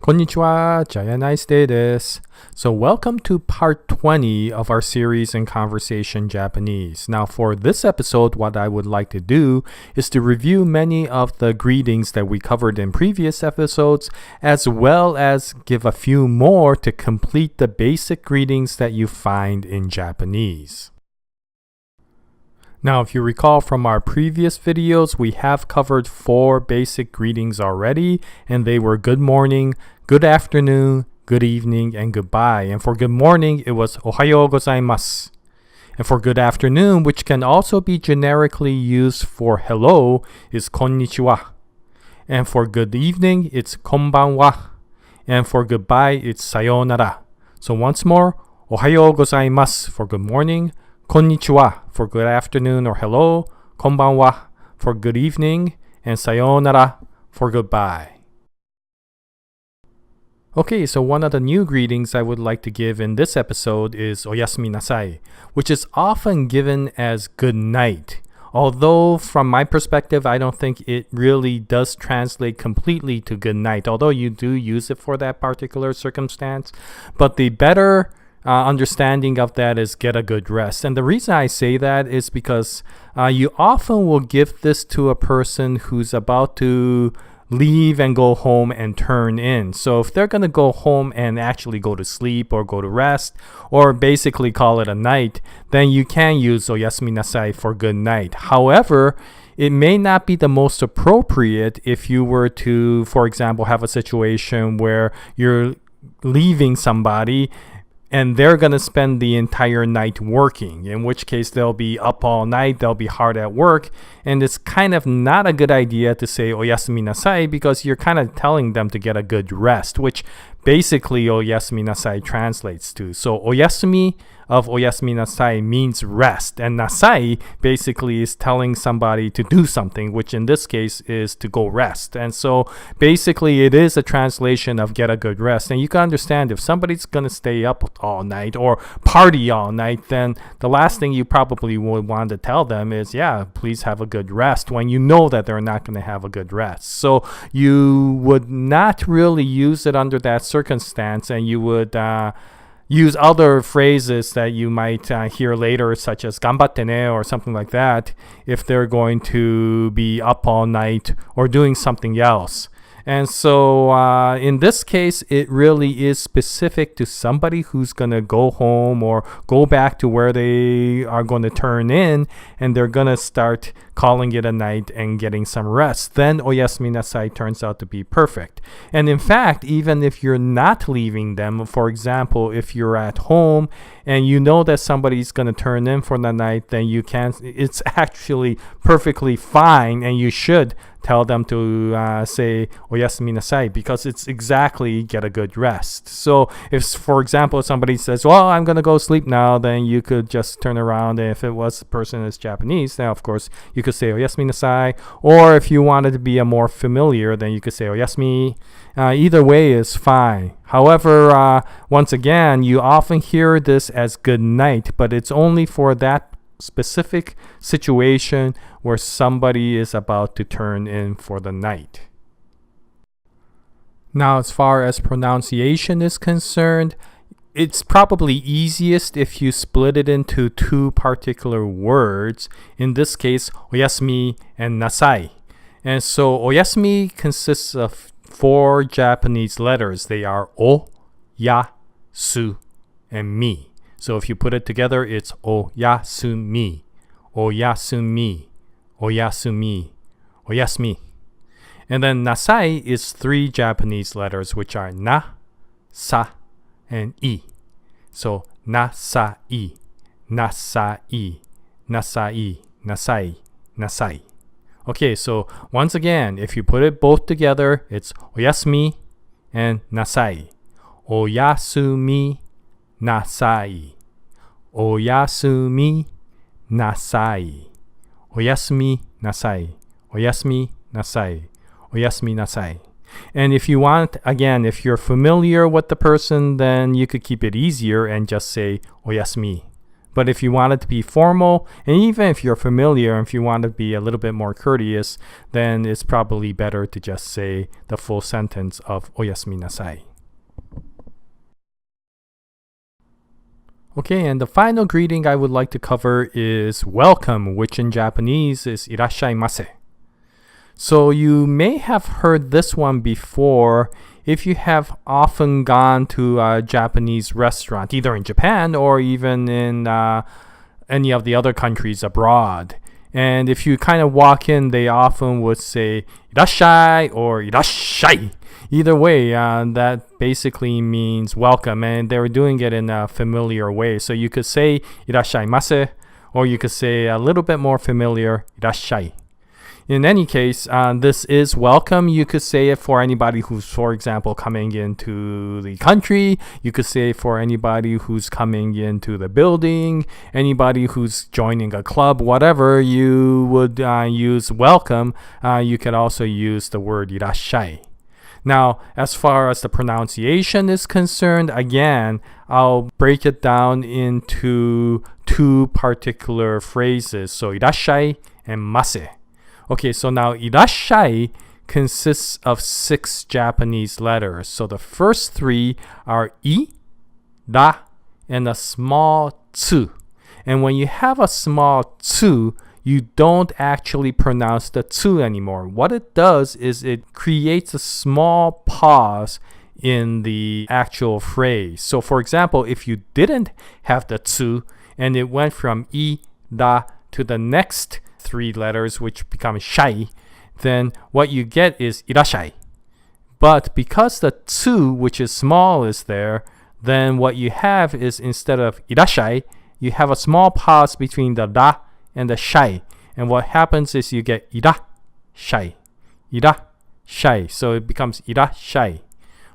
Konnichiwa, Jaya, nice day desu. So welcome to part 20 of our series in Conversation Japanese. Now for this episode, what I would like to do is to review many of the greetings that we covered in previous episodes, as well as give a few more to complete the basic greetings that you find in Japanese. Now, if you recall from our previous videos, we have covered 4 basic greetings already, and they were good morning, good afternoon, good evening, and goodbye. And for good morning, it was ohayo gozaimasu. And for good afternoon, which can also be generically used for hello, is konnichiwa. And for good evening, it's konbanwa. And for goodbye, it's sayonara. So once more, ohayo gozaimasu for good morning, konnichiwa for good afternoon or hello, konbanwa for good evening, and sayonara for goodbye. Okay, so one of the new greetings I would like to give in this episode is oyasumi nasai, which is often given as good night. Although from my perspective, I don't think it really does translate completely to good night, although you do use it for that particular circumstance. But the better understanding of that is get a good rest. And the reason I say that is because you often will give this to a person who's about to leave and go home and turn in. So if they're going to go home and actually go to sleep or go to rest or basically call it a night, then you can use oyasumi nasai for good night. However, it may not be the most appropriate if you were to, for example, have a situation where you're leaving somebody and they're going to spend the entire night working, in which case they'll be up all night, they'll be hard at work, and it's kind of not a good idea to say oyasumi nasai because you're kind of telling them to get a good rest, which basically oyasumi nasai translates to. So oyasumi of oyasumi nasai means rest, and nasai basically is telling somebody to do something, which in this case is to go rest. And so basically it is a translation of get a good rest. And you can understand if somebody's going to stay up all night or party all night, then the last thing you probably would want to tell them is, yeah, please have a good rest, when you know that they're not going to have a good rest. So you would not really use it under that circumstance, and you would use other phrases that you might hear later, such as ganbatte ne or something like that, if they're going to be up all night or doing something else. And so in this case, it really is specific to somebody who's going to go home or go back to where they are going to turn in, and they're going to start calling it a night and getting some rest. Then oyasumi nasai turns out to be perfect. And in fact, even if you're not leaving them, for example, if you're at home and you know that somebody's going to turn in for the night, then you can, it's actually perfectly fine, and you should tell them to say oyasumi nasai, because it's exactly get a good rest. So if, for example, somebody says, well, I'm going to go sleep now, then you could just turn around, and if it was the person is Japanese, then of course you could say oyasumi nasai. Or if you wanted to be a more familiar, then you could say oyasumi. Either way is fine. However, once again, you often hear this as good night, but it's only for that specific situation where somebody is about to turn in for the night. Now, as far as pronunciation is concerned, it's probably easiest if you split it into 2 particular words. In this case, oyasumi and nasai. And so oyasumi consists of 4 Japanese letters. They are o, ya, su, and mi. So if you put it together, it's oyasumi, oyasumi, oyasumi, oyasumi. And then nasai is 3 Japanese letters, which are na, sa, and i. So nasai, nasai, nasai, nasai, nasai. Okay, so once again, if you put it both together, it's oyasumi and nasai. Oyasumi nasai. Oyasumi nasai. Oyasumi nasai. Oyasumi nasai. Oyasumi nasai. And if you want, again, if you're familiar with the person, then you could keep it easier and just say oyasumi. But if you want it to be formal, and even if you're familiar, if you want to be a little bit more courteous, then it's probably better to just say the full sentence of oyasumi nasai. Okay, and the final greeting I would like to cover is welcome, which in Japanese is irashaimase. So you may have heard this one before if you have often gone to a Japanese restaurant, either in Japan or even in any of the other countries abroad. And if you kind of walk in, they often would say irashai or irashai. Either way, that basically means welcome, and they were doing it in a familiar way. So you could say irashaimase, or you could say a little bit more familiar, irashai. In any case, this is welcome. You could say it for anybody who's, for example, coming into the country. You could say it for anybody who's coming into the building, anybody who's joining a club, whatever you would use welcome. You could also use the word irashai. Now, as far as the pronunciation is concerned, again, I'll break it down into two particular phrases. So, irashai and mase. Okay, so now irashai consists of 6 Japanese letters. So the first 3 are I, da, and a small tsu. And when you have a small tsu, you don't actually pronounce the tsu anymore. What it does is it creates a small pause in the actual phrase. So for example, if you didn't have the tsu and it went from I, da to the next 3 letters, which become shai, then what you get is irashai. But because the tsu, which is small, is there, then what you have is instead of irashai, you have a small pause between the da and the shai. And what happens is you get irashai. Irashai. So it becomes irashai.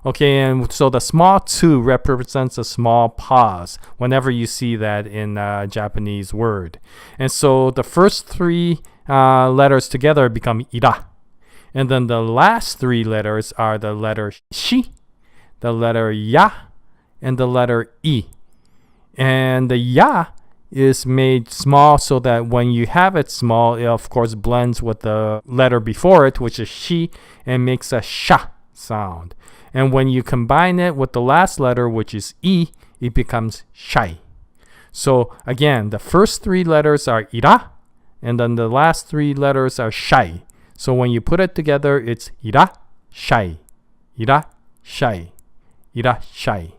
Okay, and so the small tsu represents a small pause whenever you see that in a Japanese word. And so the first 3 letters together become ira. And then the last 3 letters are the letter shi, the letter ya, and the letter I. And the ya is made small so that when you have it small, it of course blends with the letter before it, which is shi, and makes a sha sound. And when you combine it with the last letter, which is I, it becomes shai. So again, the first 3 letters are ira, and then the last 3 letters are shai. So when you put it together, it's ira, shai, ira, shai, ira, shai.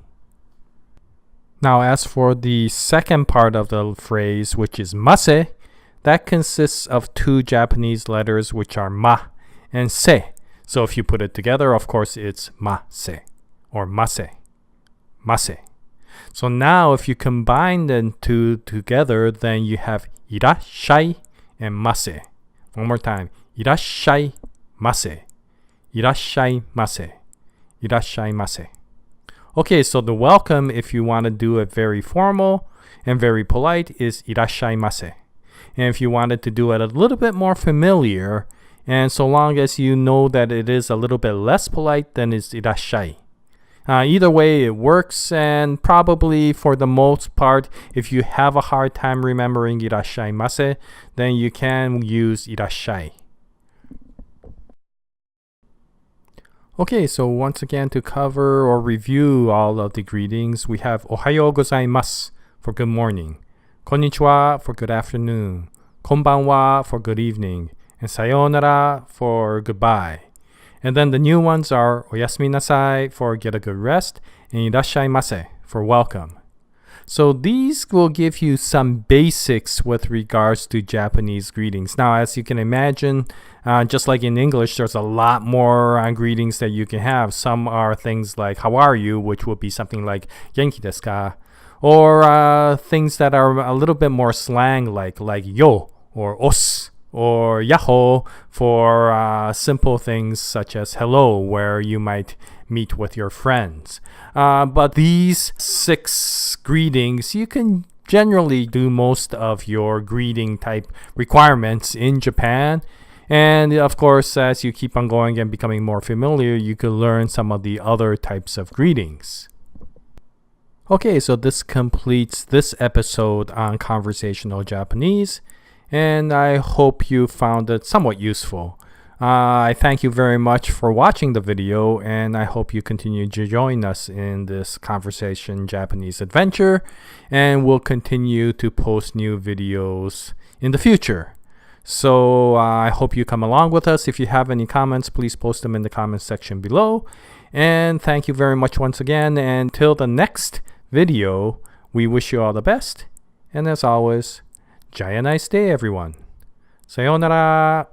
Now, as for the second part of the phrase, which is mase, that consists of 2 Japanese letters, which are ma and se. So if you put it together, of course, it's mase or mase. Mase. So now if you combine the 2 together, then you have irashai and mase. One more time. Irashai mase. Irashai mase. Irashai mase. Okay, so the welcome, if you want to do it very formal and very polite, is irashai mase. And if you wanted to do it a little bit more familiar, and so long as you know that it is a little bit less polite, then it's irashai. Either way, it works, and probably for the most part, if you have a hard time remembering irashai mase, then you can use irashai. Okay, so once again, to cover or review all of the greetings, we have ohayo gozaimasu for good morning, konnichiwa for good afternoon, konbanwa for good evening, and sayonara for goodbye. And then the new ones are oyasumi nasai for get a good rest, and irashaimase for welcome. So these will give you some basics with regards to Japanese greetings. Now, as you can imagine, just like in English, there's a lot more greetings that you can have. Some are things like how are you, which would be something like genki desu ka? Or things that are a little bit more slang like yo or os or yaho for simple things such as hello, where you might meet with your friends. But these 6 greetings, you can generally do most of your greeting type requirements in Japan. And of course, as you keep on going and becoming more familiar, you can learn some of the other types of greetings. Okay, so this completes this episode on conversational Japanese, and I hope you found it somewhat useful. I thank you very much for watching the video, and I hope you continue to join us in this conversation Japanese adventure, and we'll continue to post new videos in the future. So I hope you come along with us. If you have any comments, please post them in the comments section below. And thank you very much once again. And till the next video, we wish you all the best. And as always, Jaya, nice day, everyone. Sayonara.